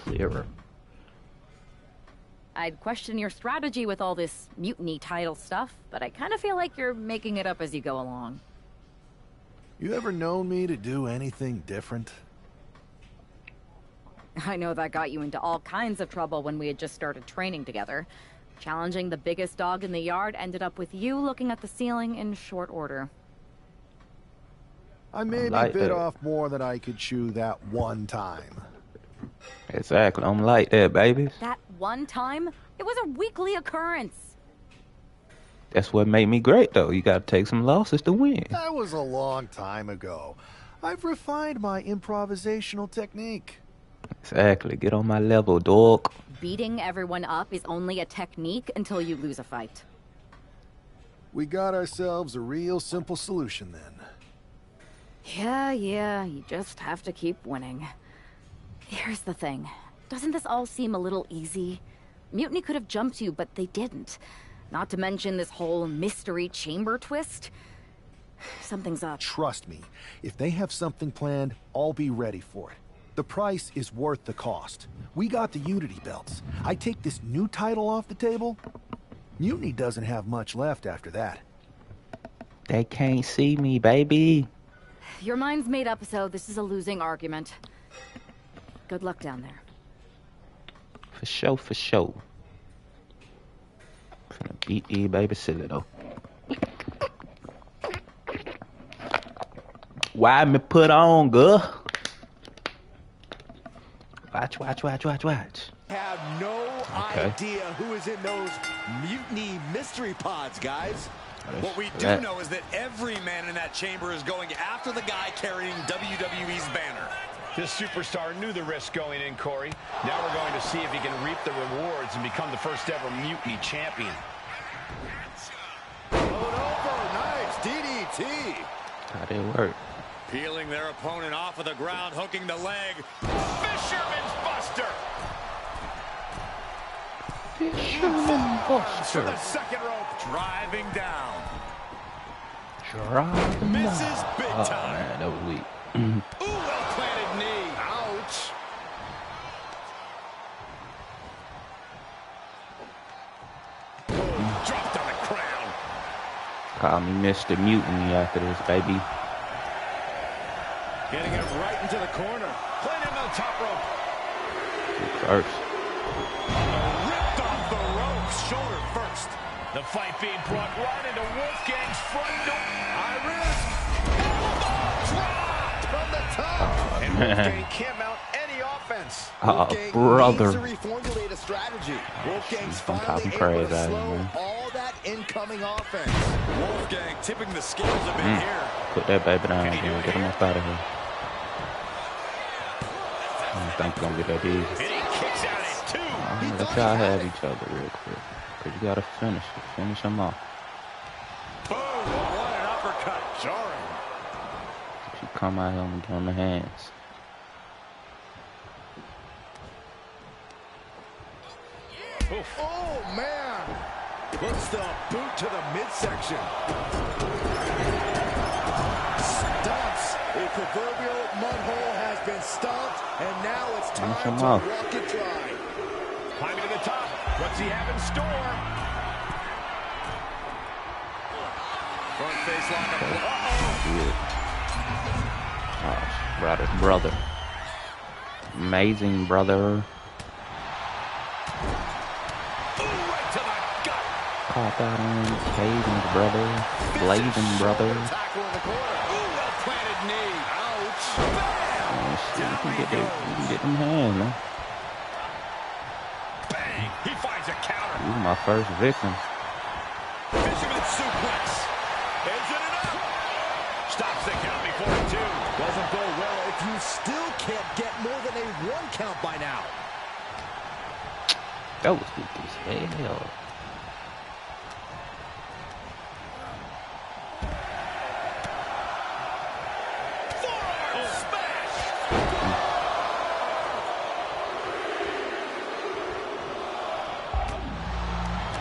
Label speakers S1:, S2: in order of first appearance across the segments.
S1: clearer.
S2: I'd question your strategy with all this mutiny title stuff, but I kind of feel like you're making it up as you go along.
S3: You ever known me to do anything different?
S2: I know that got you into all kinds of trouble when we had just started training together. Challenging the biggest dog in the yard ended up with you looking at the ceiling in short order.
S3: I maybe bit off more than I could chew that one time.
S1: Exactly, I'm like that, baby.
S2: That one time? It was a weekly occurrence.
S1: That's what made me great, though. You gotta take some losses to win.
S3: That was a long time ago. I've refined my improvisational technique.
S1: Exactly, get on my level, dog.
S2: Beating everyone up is only a technique until you lose a fight.
S3: We got ourselves a real simple solution then.
S2: Yeah, you just have to keep winning. Here's the thing. Doesn't this all seem a little easy? Mutiny could have jumped you, but they didn't. Not to mention this whole mystery chamber twist. Something's up.
S3: Trust me, if they have something planned, I'll be ready for it. The price is worth the cost. We got the Unity belts. I take this new title off the table. Mutiny doesn't have much left after that.
S1: They can't see me, baby.
S2: Your mind's made up, so this is a losing argument. Good luck down there.
S1: For sure, for sure. Finna beat these baby silly, though. Why me put on, girl? Watch.
S4: Have no idea who is in those mutiny mystery pods, guys.
S5: What we do know is that every man in that chamber is going after the guy carrying WWE's banner.
S6: This superstar knew the risk going in, Corey. Now we're going to see if he can reap the rewards and become the first ever mutiny champion.
S4: Rolled over, nice DDT.
S1: How did it work?
S5: Peeling their opponent off of the ground, hooking the leg. Fisherman's Buster.
S1: Fisherman
S4: For the
S1: Buster.
S4: second rope.
S5: Driving down.
S4: Misses big
S1: Oh
S4: time.
S1: man, that was weak.
S4: Ooh, well-planted knee. Ouch. Dropped on the crown.
S1: Call me Mr. Mutiny after this, baby.
S4: Getting it right into the corner. Playing him on top rope.
S1: First.
S4: Ripped off the ropes. Shoulder first.
S6: The fight being brought right into Wolfgang's front door.
S4: Iris. Elbow dropped from the top. And Wolfgang can't mount any offense. Wolfgang
S1: brother.
S4: needs to reformulate a strategy. Wolfgang's
S1: I'm
S4: finally
S1: talking
S4: able to
S1: crazy,
S4: slow
S1: man.
S4: all that incoming offense.
S5: Wolfgang tipping the scales a bit here.
S1: Put that baby down, man. Get him up out of here. I don't think you're gonna get that easy.
S6: And he kicks out at two.
S1: Let y'all have each other real quick. Cause you gotta finish it. Finish him off.
S5: Boom! What an uppercut. Jarring.
S1: If you come out here and get on the hands.
S4: Oh, man. Puts the boot to the midsection. Stomps. A proverbial mud hole has been stomped, and now it's time to walk it dry.
S6: Climbing to the top. What's he have in store?
S5: Front face lock up.
S1: Oh, brother. Amazing brother. Caught that on Caden's brother. Blazing brother.
S4: Tackle in the corner. Ooh, well-planted knee. Ouch.
S1: Oh, shit, you can get them hands, man.
S6: Bang! He finds a counter.
S1: You my first victim.
S4: Fisherman suplex. Is it enough?
S6: Stops the count before two.
S4: Doesn't go well if you still can't get more than a 1 count by now.
S1: That was weak as hell.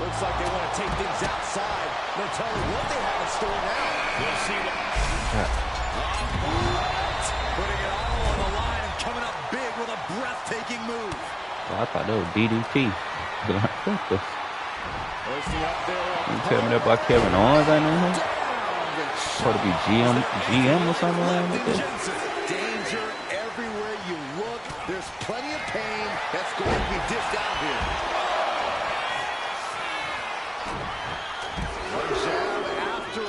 S4: Looks like they want to take things outside. No telling what they have in store now.
S6: We'll see what...
S5: Putting it all on the line and coming up big with a
S4: breathtaking move.
S1: Oh, I thought that was DDT. What the?
S4: Posting up there.
S1: You tell me that about Kevin Owens ain't in here? Supposed to be GM or something like that.
S4: Danger everywhere you look. There's plenty of pain that's going to be dished out here.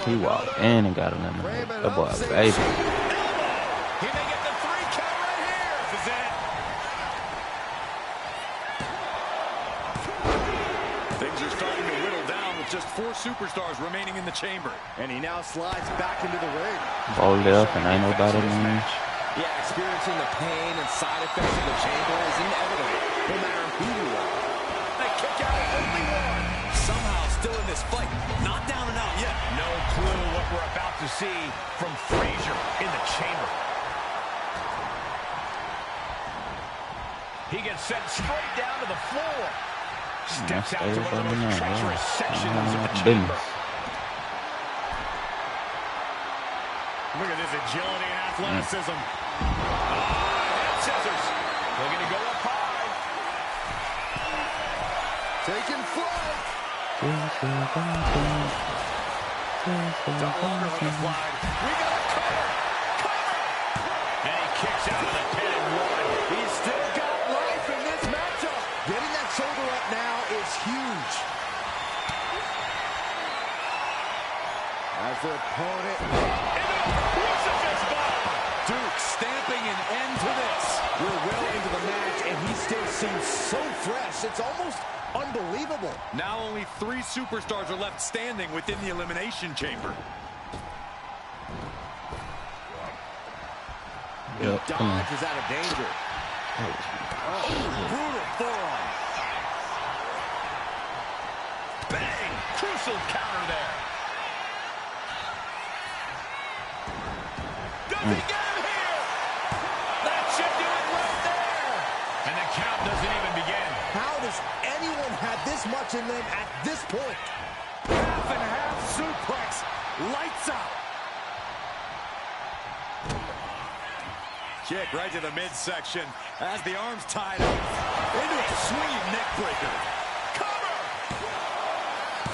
S1: He walked in and got eliminated. That boy, baby.
S5: He may get the 3 count right here. This is it. Things are starting to whittle down with just 4 superstars remaining in the chamber.
S4: And he now slides back into the ring.
S1: Ball left and ain't nobody in the match.
S7: Yeah, experiencing the pain and side effects of the chamber is inevitable, no matter who you are.
S5: They kick out only one. Somehow still in this fight. Not down and out yet. No clue what we're about to see from Frazier in the chamber. He gets sent straight down to the floor. Steps out to one of the most treacherous sections of the chamber. Look at this agility and athleticism. Head scissors. Looking to go up high.
S4: Taking flight.
S5: Don't longer on the slide. We got a cover. Cover. And he kicks out of the pin and one.
S4: He's still got life in this matchup. Getting that shoulder up now is huge. As their opponent.
S5: Duke stamping an end to this.
S4: We're well into the match, and he still seems so fresh. It's almost unbelievable.
S5: Now only 3 superstars are left standing within the Elimination Chamber.
S1: Yep,
S4: Dodge is out of danger.
S5: Brutal forearm. Bang! Crucial counter there. Does he get him here? That should do it right there. And the count doesn't even begin.
S4: How does anyone have this much in them at this point?
S5: Half and half suplex. Lights out. Kick right to the midsection as the arms tied up. Into a swinging neck breaker. Cover!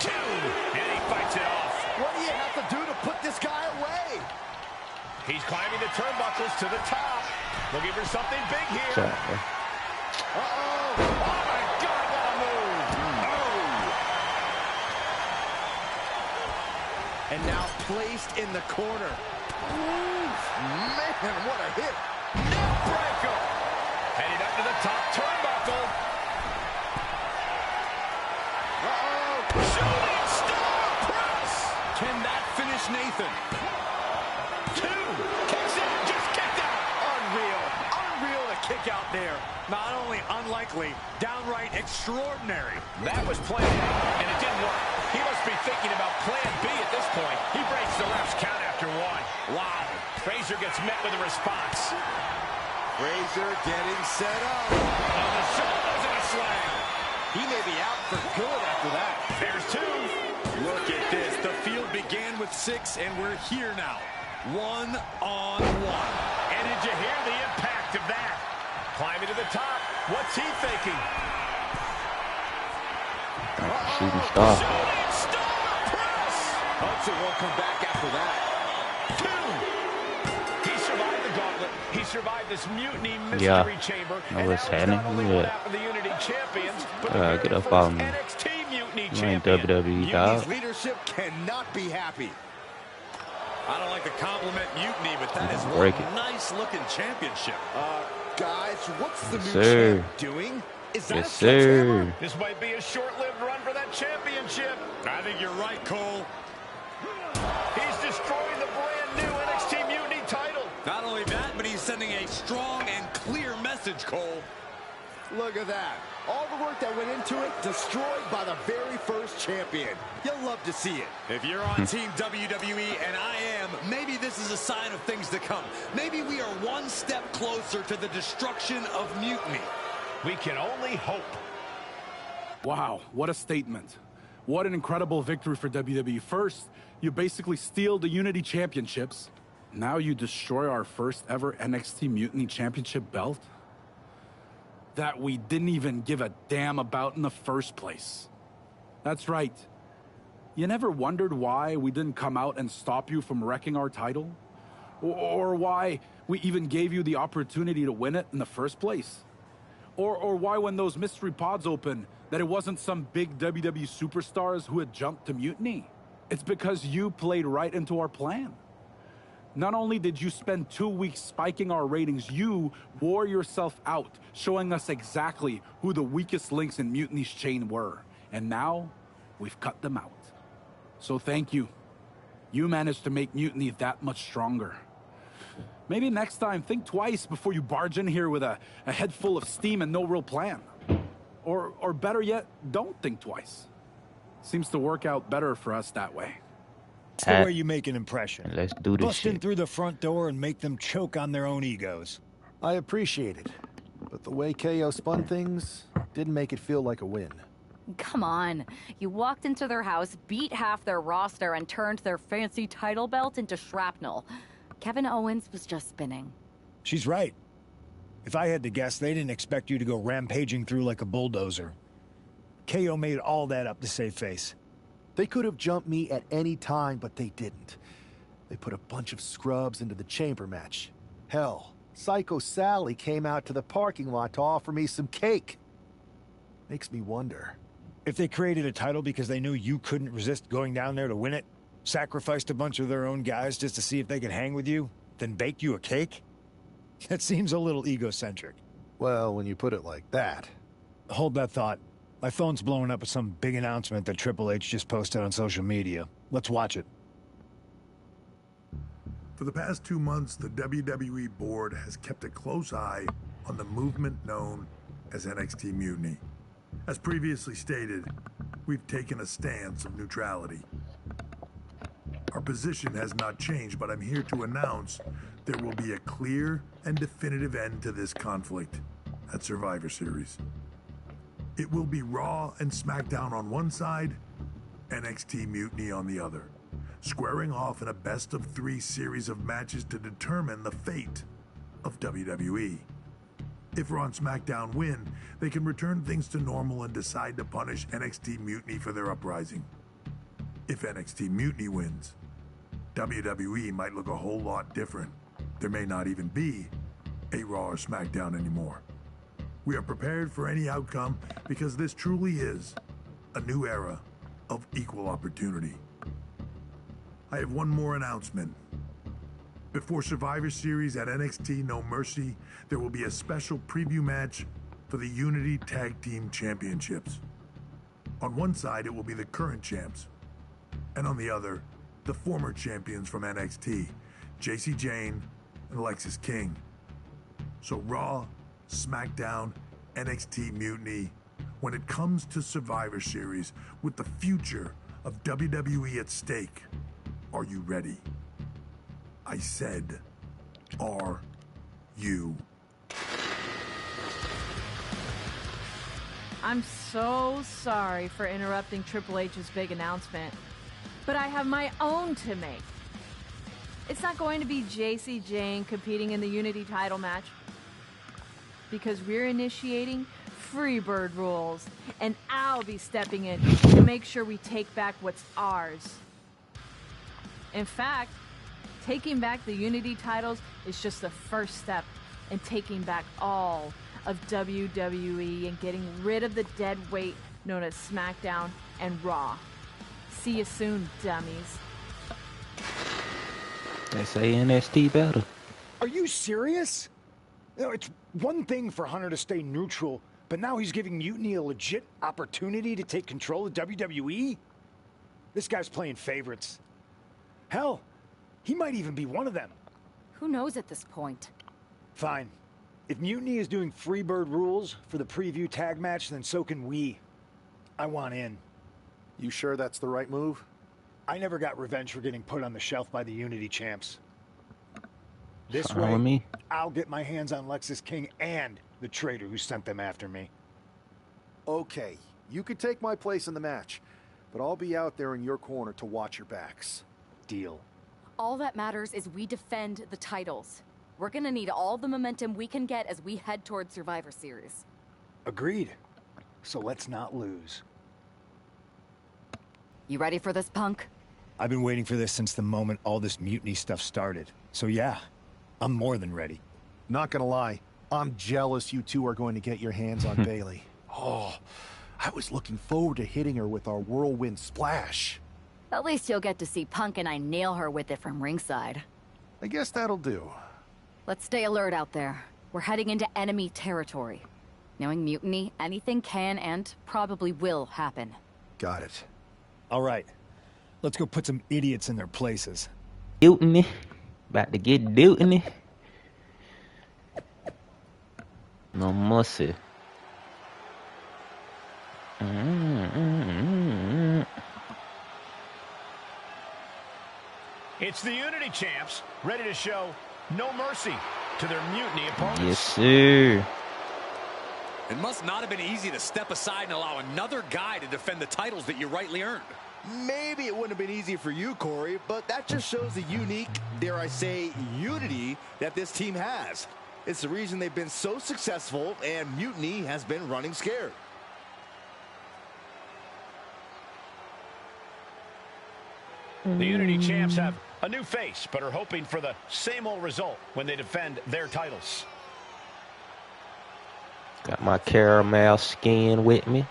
S5: 2. And he fights it off.
S4: What do you have to do to put this guy away?
S5: He's climbing the turnbuckles to the top. Looking for something big here. Uh-oh. Oh, my God, what a move. Oh.
S4: And now placed in the corner. Ooh, man, what a hit.
S5: Neckbreaker. Headed up to the top turnbuckle.
S4: Uh-oh.
S5: Shooting star press. Can that finish Nathan? 2. Kicks out. Just kicked out. Unreal. Unreal to kick out there. Not only unlikely, downright extraordinary. That was planned out, and it didn't work. He must be thinking about plan B at this point. He breaks the ref's count after 1. Wow. Frazier gets met with a response.
S4: Frazier getting set up.
S5: On the shoulders and a slam.
S4: He may be out for good after that.
S5: There's 2. Look at this. The field began with 6, and we're here now. 1-on-1. And did you hear the impact of that? Climbing to the top. What's he thinking?
S1: Shooting star.
S5: Shooting star press.
S4: Hudson won't come back after that.
S5: 2. He survived the gauntlet. He survived this mutiny mystery chamber.
S1: No,
S5: And
S1: it's
S5: that was not only
S1: happening.
S5: one half of the Unity champions, but the
S1: Get
S5: very
S1: up
S5: first
S1: on me.
S5: NXT Mutiny
S1: You ain't
S5: champion.
S1: WWE, dog.
S4: Mutiny's leadership cannot be happy.
S5: I don't like the compliment mutiny, but that is
S1: Break
S5: one
S1: it.
S5: nice-looking championship.
S4: Guys, what's the
S1: Yes,
S4: new
S1: sir.
S4: champ doing? Is that
S1: Yes,
S4: a sledgehammer?
S1: sir.
S5: This might be a short-lived run for that championship. I think you're right, Cole. He's destroying the brand-new NXT Mutiny title. Not only that, but he's sending a strong and clear message, Cole.
S4: Look at that. All the work that went into it, destroyed by the very first champion. You'll love to see it.
S5: If you're on Team WWE, and I am, maybe this is a sign of things to come. Maybe we are one step closer to the destruction of Mutiny. We can only hope.
S8: Wow, what a statement. What an incredible victory for WWE. First, you basically steal the Unity Championships. Now you destroy our first ever NXT Mutiny Championship belt. that we didn't even give a damn about in the first place. That's right. You never wondered why we didn't come out and stop you from wrecking our title? Or why we even gave you the opportunity to win it in the first place? Or why when those mystery pods opened, that it wasn't some big WWE superstars who had jumped to Mutiny? It's because you played right into our plan. Not only did you spend 2 weeks spiking our ratings, you wore yourself out, showing us exactly who the weakest links in Mutiny's chain were. And now, we've cut them out. So thank you. You managed to make Mutiny that much stronger. Maybe next time, think twice before you barge in here with a head full of steam and no real plan. Or better yet, don't think twice. Seems to work out better for us that way.
S9: It's the way you make an impression.
S1: Let's do this
S9: Bust in
S1: shit.
S9: through the front door and make them choke on their own egos.
S3: I appreciate it, but the way KO spun things didn't make it feel like a win.
S2: Come on. You walked into their house, beat half their roster, and turned their fancy title belt into shrapnel. Kevin Owens was just spinning.
S9: She's right. If I had to guess, they didn't expect you to go rampaging through like a bulldozer. KO made all that up to save face.
S3: They could have jumped me at any time, but they didn't. They put a bunch of scrubs into the chamber match. Hell, Psycho Sally came out to the parking lot to offer me some cake. Makes me wonder.
S9: If they created a title because they knew you couldn't resist going down there to win it, sacrificed a bunch of their own guys just to see if they could hang with you, then baked you a cake? That seems a little egocentric.
S3: Well, when you put it like that.
S9: Hold that thought. My phone's blowing up with some big announcement that Triple H just posted on social media. Let's watch it.
S10: For the past 2 months, the WWE board has kept a close eye on the movement known as NXT Mutiny. As previously stated, we've taken a stance of neutrality. Our position has not changed, but I'm here to announce there will be a clear and definitive end to this conflict at Survivor Series. It will be Raw and SmackDown on one side, NXT Mutiny on the other, squaring off in a best-of-3 series of matches to determine the fate of WWE. If Raw and SmackDown win, they can return things to normal and decide to punish NXT Mutiny for their uprising. If NXT Mutiny wins, WWE might look a whole lot different. There may not even be a Raw or SmackDown anymore. We are prepared for any outcome because this truly is a new era of equal opportunity. I have one more announcement. Before Survivor Series at NXT No Mercy, there will be a special preview match for the Unity Tag Team Championships. On one side, it will be the current champs, and on the other, the former champions from NXT, JC Jane and Alexis King. So Raw, SmackDown, NXT Mutiny, when it comes to Survivor Series, with the future of WWE at stake, are you ready? I said, are you?
S11: I'm so sorry for interrupting Triple H's big announcement, but I have my own to make. It's not going to be JC Jane competing in the Unity title match, because we're initiating Freebird rules, and I'll be stepping in to make sure we take back what's ours. In fact, taking back the Unity titles is just the first step in taking back all of WWE and getting rid of the dead weight known as SmackDown and Raw. See you soon, dummies.
S1: They say NXT better.
S9: Are you serious? You know, it's one thing for Hunter to stay neutral, but now he's giving Mutiny a legit opportunity to take control of WWE? This guy's playing favorites. Hell, he might even be one of them.
S2: Who knows at this point?
S9: Fine. If Mutiny is doing Freebird rules for the preview tag match, then so can we. I want in.
S3: You sure that's the right move?
S9: I never got revenge for getting put on the shelf by the Unity champs. This
S1: Fine with
S9: way,
S1: me.
S9: I'll get my hands on Lexis King and the traitor who sent them after me.
S3: Okay, you could take my place in the match, but I'll be out there in your corner to watch your backs.
S9: Deal.
S2: All that matters is we defend the titles. We're gonna need all the momentum we can get as we head towards Survivor Series.
S9: Agreed. So let's not lose.
S2: You ready for this, Punk?
S9: I've been waiting for this since the moment all this mutiny stuff started. So yeah, I'm more than ready.
S3: Not gonna lie, I'm jealous you two are going to get your hands on Bailey. Oh, I was looking forward to hitting her with our whirlwind splash.
S2: At least you'll get to see Punk and I nail her with it from ringside.
S3: I guess that'll do.
S2: Let's stay alert out there. We're heading into enemy territory. Knowing Mutiny, anything can and probably will happen.
S3: Got it.
S9: All right, let's go put some idiots in their places.
S1: Mutiny. About to get mutiny. No mercy.
S6: It's the Unity champs, ready to show no mercy to their Mutiny opponents.
S1: Yes, sir.
S7: It must not have been easy to step aside and allow another guy to defend the titles that you rightly earned.
S12: Maybe it wouldn't have been easy for you, Corey, but that just shows the unique, dare I say, unity that this team has. It's the reason they've been so successful, and Mutiny has been running scared.
S6: The Unity champs have a new face, but are hoping for the same old result when they defend their titles.
S1: Got my caramel skin with me.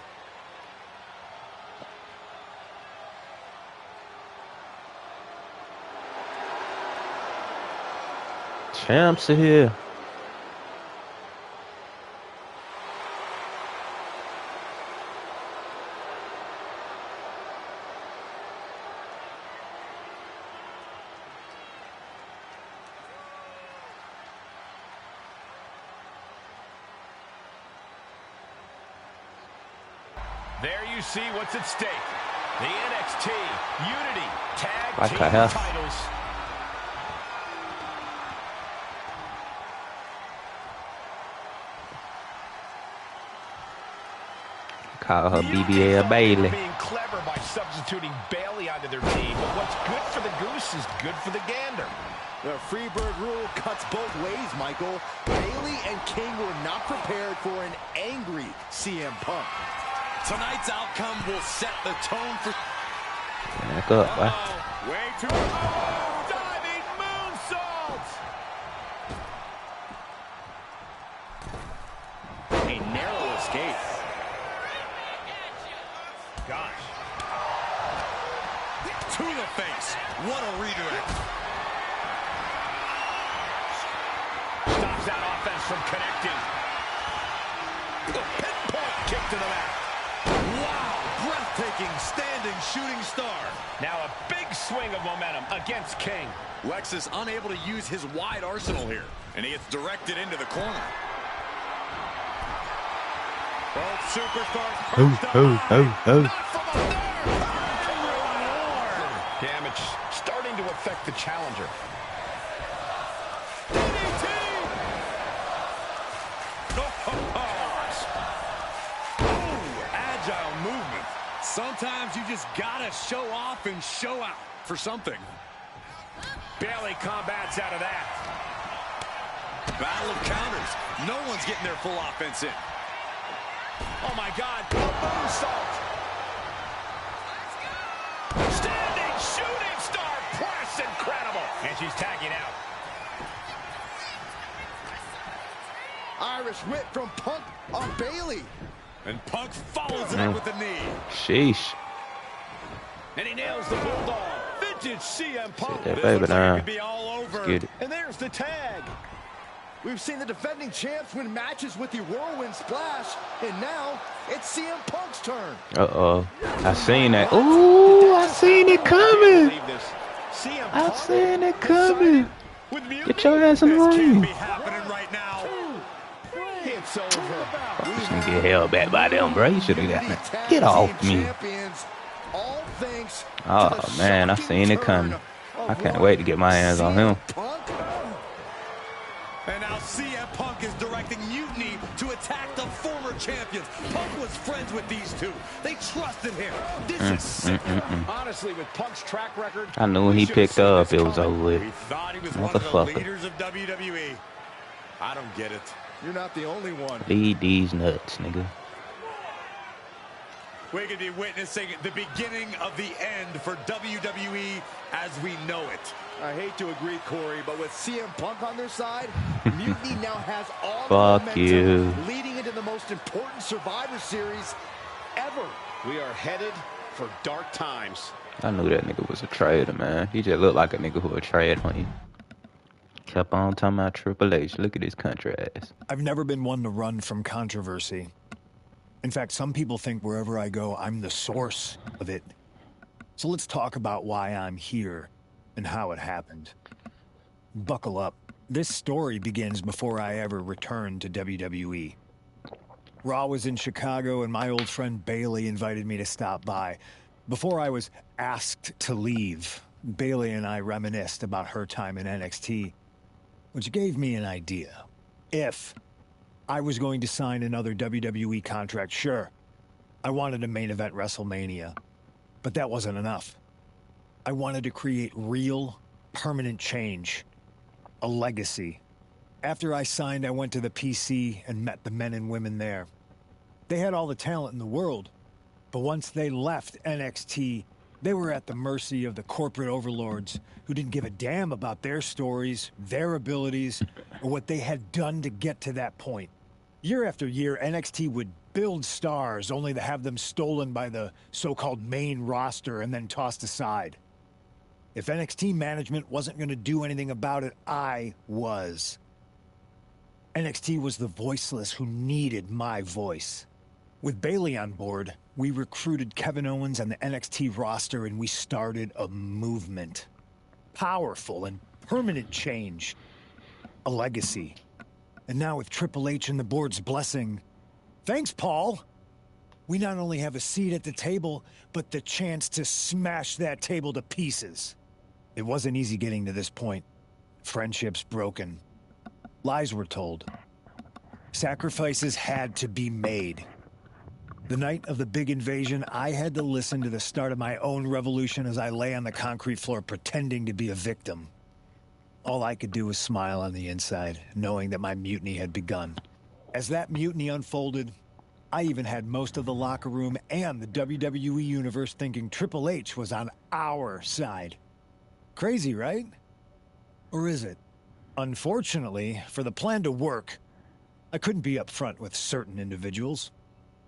S1: Champs are here.
S6: There you see what's at stake. The NXT Unity Tag
S1: Like
S6: Team
S1: I have.
S6: titles.
S1: Call her BBL Bailey.
S6: Being clever by substituting Bailey onto their team, but what's good for the goose is good for the gander.
S12: The Freebird rule cuts both ways, Michael. Bailey and King were not prepared for an angry CM Punk.
S7: Tonight's outcome will set the tone for...
S1: Back up, boy.
S6: Way too low. Diving moonsault.
S12: A narrow escape.
S6: Gosh.
S7: To the face. What a redirect.
S6: Stops that offense from connecting. The pinpoint kick to the mat.
S7: Wow, breathtaking standing shooting star.
S6: Now a big swing of momentum against King.
S7: Lex is unable to use his wide arsenal here, and he gets directed into the corner. Both superstars perched up high. Not from up there.
S6: Damage starting to affect the challenger.
S7: DDT. Agile movement. Sometimes you just gotta show off and show out for something.
S6: Bailey combats out of that.
S7: Battle of counters. No one's getting their full offense in.
S6: Oh my God, a moonsault. Standing shooting star press, incredible. And she's tagging out.
S12: Irish whip from Punk on Bailey.
S7: And Punk follows it up with the knee.
S1: Sheesh.
S6: And he nails the bulldog. Vintage CM Punk.
S1: That
S6: This
S1: baby
S6: looks like
S1: down.
S6: it could be all over.
S1: Let's get it.
S6: And there's the tag.
S12: We've seen the defending champs win matches with the whirlwind splash, and now it's CM Punk's turn.
S1: Uh-oh. I seen that. Ooh, I seen it coming. I seen it coming. Get your ass in the
S7: This can't
S1: ring.
S7: be happening right now.
S12: It's over.
S1: You shouldn't get held back by them, bro. You should have got that. Get off me.
S12: All thanks
S1: Oh,
S12: to the
S1: man, I
S12: shocking
S1: seen it coming.
S12: turn
S1: I
S12: of
S1: can't wait to get my hands on him.
S12: Punk.
S7: And now CM Punk is directing Mutiny to attack the former champions. Punk was friends with these two. They trusted him. This is sick.
S6: Honestly, with Punk's track record,
S1: I knew when
S6: we
S1: he
S6: should
S1: picked
S6: have seen
S1: up,
S6: this
S1: it was
S6: coming.
S1: over with.
S7: We thought he was one of the
S1: Motherfucker.
S7: leaders of WWE. I don't get it.
S12: You're not the only one.
S1: Lead these nuts, nigga.
S7: We're going to be witnessing the beginning of the end for WWE as we know it.
S12: I hate to agree, Corey, but with CM Punk on their side, Mutiny now has all the
S1: Fuck
S12: momentum
S1: you.
S12: leading into the most important Survivor Series ever.
S4: We are headed for dark times.
S1: I knew that nigga was a traitor, man. He just looked like a nigga who would trade on you. Kept on talking about Triple H. Look at his country ass.
S9: I've never been one to run from controversy. In fact, some people think wherever I go, I'm the source of it. So let's talk about why I'm here and how it happened. Buckle up. This story begins before I ever returned to WWE. Raw was in Chicago and my old friend Bailey invited me to stop by. Before I was asked to leave, Bailey and I reminisced about her time in NXT, which gave me an idea. If I was going to sign another WWE contract, sure, I wanted to main event WrestleMania, but that wasn't enough. I wanted to create real, permanent change, a legacy. After I signed, I went to the PC and met the men and women there. They had all the talent in the world, but once they left NXT, they were at the mercy of the corporate overlords who didn't give a damn about their stories, their abilities, or what they had done to get to that point. Year after year, NXT would build stars only to have them stolen by the so-called main roster and then tossed aside. If NXT management wasn't going to do anything about it, I was. NXT was the voiceless who needed my voice. With Bailey on board, we recruited Kevin Owens and the NXT roster and we started a movement. Powerful and permanent change. A legacy. And now with Triple H and the board's blessing, thanks, Paul! We not only have a seat at the table, but the chance to smash that table to pieces. It wasn't easy getting to this point. Friendships broken. Lies were told. Sacrifices had to be made. The night of the big invasion, I had to listen to the start of my own revolution as I lay on the concrete floor pretending to be a victim. All I could do was smile on the inside, knowing that my mutiny had begun. As that mutiny unfolded, I even had most of the locker room and the WWE Universe thinking Triple H was on our side. Crazy, right? Or is it? Unfortunately, for the plan to work, I couldn't be upfront with certain individuals.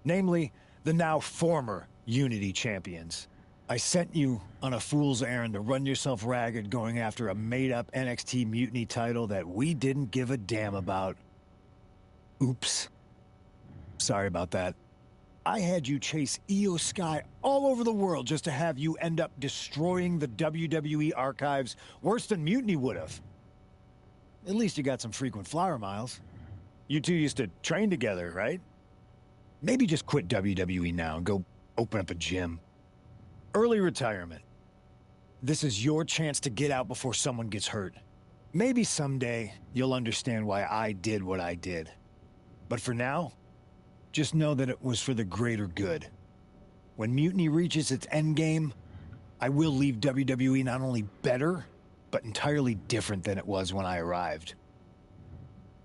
S9: Namely, the now former Unity champions. I sent you on a fool's errand to run yourself ragged going after a made-up NXT Mutiny title that we didn't give a damn about. Oops. Sorry about that. I had you chase Io Sky all over the world just to have you end up destroying the WWE archives worse than Mutiny would have. At least you got some frequent flyer miles. You two used to train together, right? Maybe just quit WWE now and go open up a gym. Early retirement. This is your chance to get out before someone gets hurt. Maybe someday you'll understand why I did what I did. But for now, just know that it was for the greater good. When Mutiny reaches its endgame, I will leave WWE not only better, but entirely different than it was when I arrived.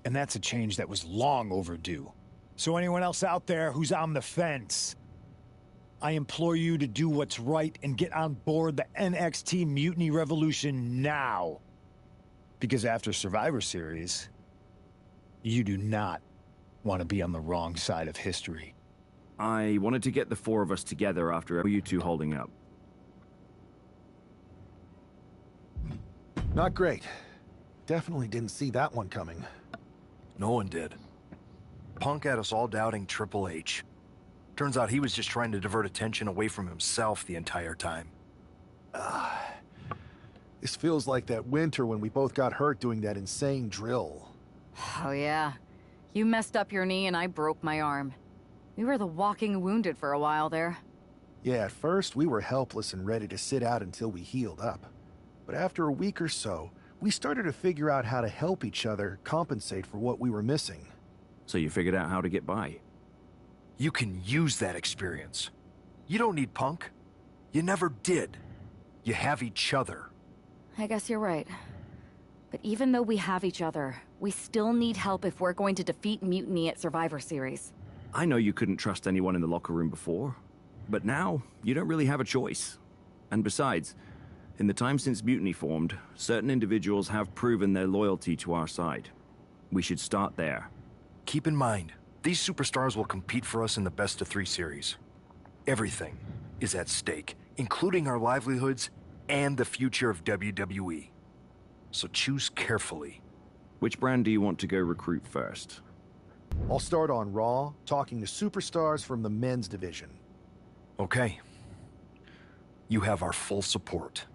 S9: And that's a change that was long overdue. So anyone else out there who's on the fence, I implore you to do what's right and get on board the NXT Mutiny Revolution now. Because after Survivor Series, you do not want to be on the wrong side of history.
S13: I wanted to get the four of us together after you two holding up.
S3: Not great. Definitely didn't see that one coming.
S14: No one did. Punk had us all doubting Triple H. Turns out he was just trying to divert attention away from himself the entire time.
S3: This feels like that winter when we both got hurt doing that insane drill.
S2: Oh yeah. You messed up your knee and I broke my arm. We were the walking wounded for a while there.
S3: Yeah, at first we were helpless and ready to sit out until we healed up. But after a week or so, we started to figure out how to help each other compensate for what we were missing.
S13: So you figured out how to get by?
S14: You can use that experience. You don't need Punk. You never did. You have each other.
S2: I guess you're right. But even though we have each other, we still need help if we're going to defeat Mutiny at Survivor Series.
S13: I know you couldn't trust anyone in the locker room before, but now you don't really have a choice. And besides, in the time since Mutiny formed, certain individuals have proven their loyalty to our side. We should start there.
S14: Keep in mind, these superstars will compete for us in the best-of-3 series. Everything is at stake, including our livelihoods and the future of WWE. So choose carefully.
S13: Which brand do you want to go recruit first?
S3: I'll start on Raw, talking to superstars from the men's division.
S14: Okay. You have our full support.